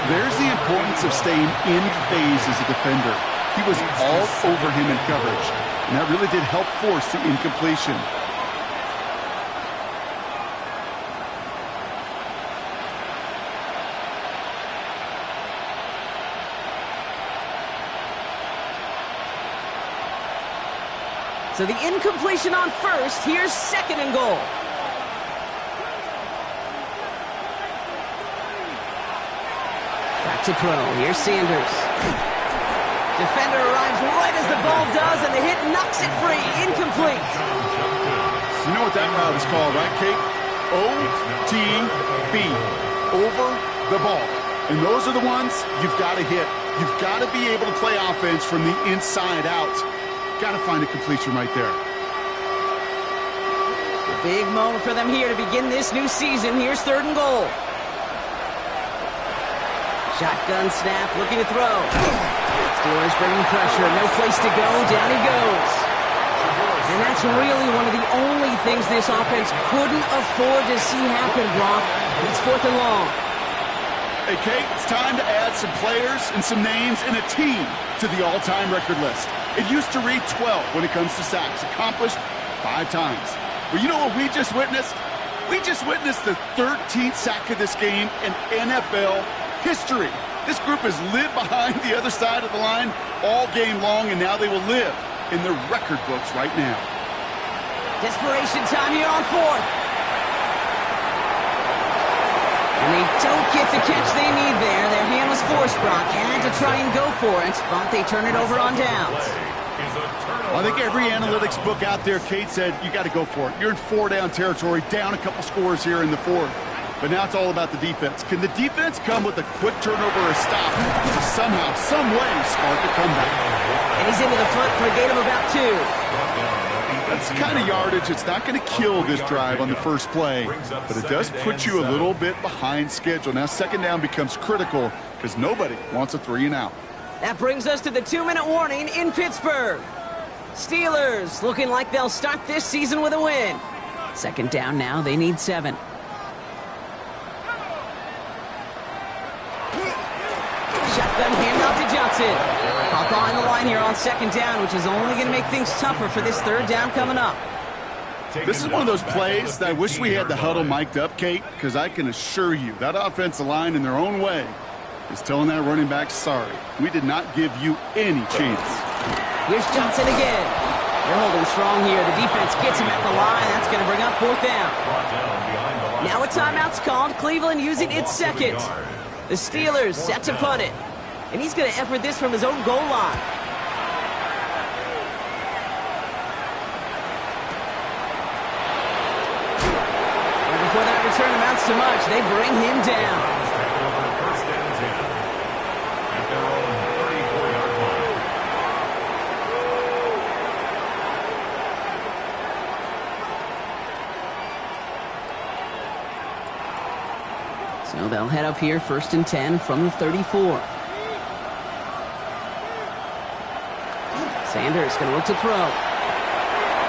There's the importance of staying in phase as a defender. He was all over him in coverage, and that really did help force the incompletion. So the incompletion on 1st. Here's 2nd and goal. Back to throw. Here's Sanders. Defender arrives right as the ball does, and the hit knocks it free. Incomplete. You know what that route is called, right, Kate? OTB. Over the ball. And those are the ones you've got to hit. You've got to be able to play offense from the inside out. Got to find a completion right there. A big moment for them here to begin this new season. Here's 3rd and goal. Shotgun snap, looking to throw. Steelers bringing pressure, no place to go, down he goes. And that's really one of the only things this offense couldn't afford to see happen, Brock. It's 4th and long. Hey, Kate, it's time to add some players and some names and a team to the all-time record list. It used to read 12 when it comes to sacks, accomplished 5 times. But you know what we just witnessed? We just witnessed the 13th sack of this game in NFL history. This group has lived behind the other side of the line all game long, and now they will live in their record books right now. Desperation time here on 4th. And And they don't get the catch they need there. Their hand was forced, Brock. Had to try and go for it, but they turn it over on downs. I think every analytics book out there, Kate, said you got to go for it. You're in 4-down territory, down a couple scores here in the fourth. But now it's all about the defense. Can the defense come with a quick turnover or a stop to somehow, some way, spark a comeback? And he's into the front for a gain of about 2. That's the kind of yardage. It's not going to kill this drive on the first play, but it does put you a little bit behind schedule. Now second down becomes critical because nobody wants a 3-and-out. That brings us to the 2-minute warning in Pittsburgh. Steelers looking like they'll start this season with a win. Second down now, they need 7. Shotgun handoff to Johnson. Hop on the line here on second down, which is only going to make things tougher for this third down coming up. This is one of those plays that I wish we had the huddle mic'd up, Kate, because I can assure you that offensive line in their own way is telling that running back, sorry, we did not give you any chance. Here's Johnson again. They're holding strong here. The defense gets him at the line. That's going to bring up fourth down. Now a timeout's called. Cleveland using its second. The Steelers set to punt it. And he's going to effort this from his own goal line. And before that return amounts to much, they bring him down. So they'll head up here, 1st and 10 from the 34. Sanders going to look to throw.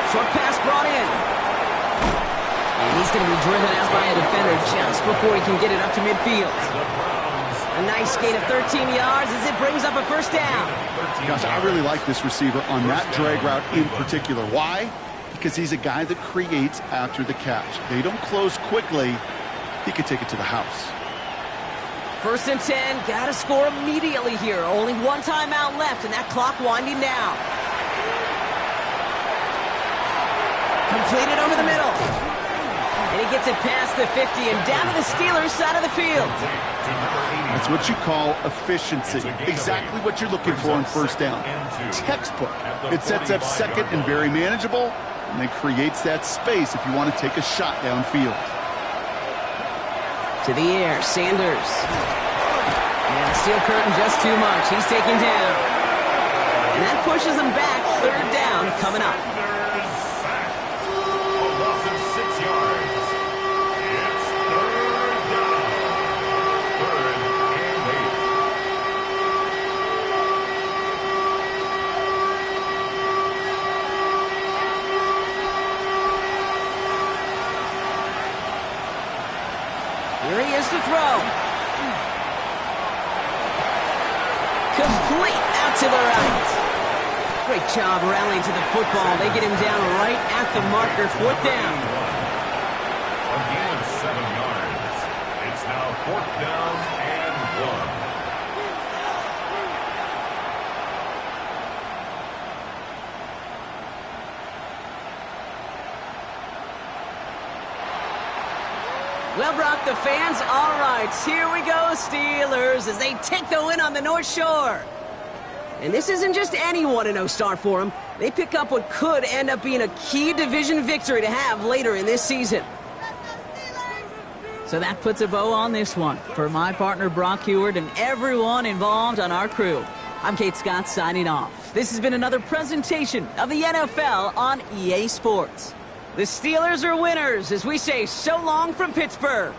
Short pass brought in. And he's going to be driven out by a defender just before he can get it up to midfield. A nice gain of 13 yards as it brings up a first down. Gosh, I really like this receiver on that drag route in particular. Why? Because he's a guy that creates after the catch. They don't close quickly. He could take it to the house. 1st and 10, got to score immediately here. Only one timeout left, and that clock winding down. Completed over the middle. And he gets it past the 50 and down to the Steelers' side of the field. That's what you call efficiency. Exactly what you're looking for on first down. Textbook. It sets up second and very manageable, and then creates that space if you want to take a shot downfield. To the air, Sanders. And steel curtain just too much. He's taken down. And that pushes him back. Third down coming up. Here he is to throw. Complete out to the right. Great job rallying to the football. They get him down right at the marker. 4th down. A gain of 7 yards. It's now 4th down and 1. Well, Brock, the fans, all right, here we go, Steelers, as they take the win on the North Shore. And this isn't just any 1-0 start for them. They pick up what could end up being a key division victory to have later in this season. So that puts a bow on this one. For my partner, Brock Huard, and everyone involved on our crew, I'm Kate Scott signing off. This has been another presentation of the NFL on EA Sports. The Steelers are winners as we say so long from Pittsburgh.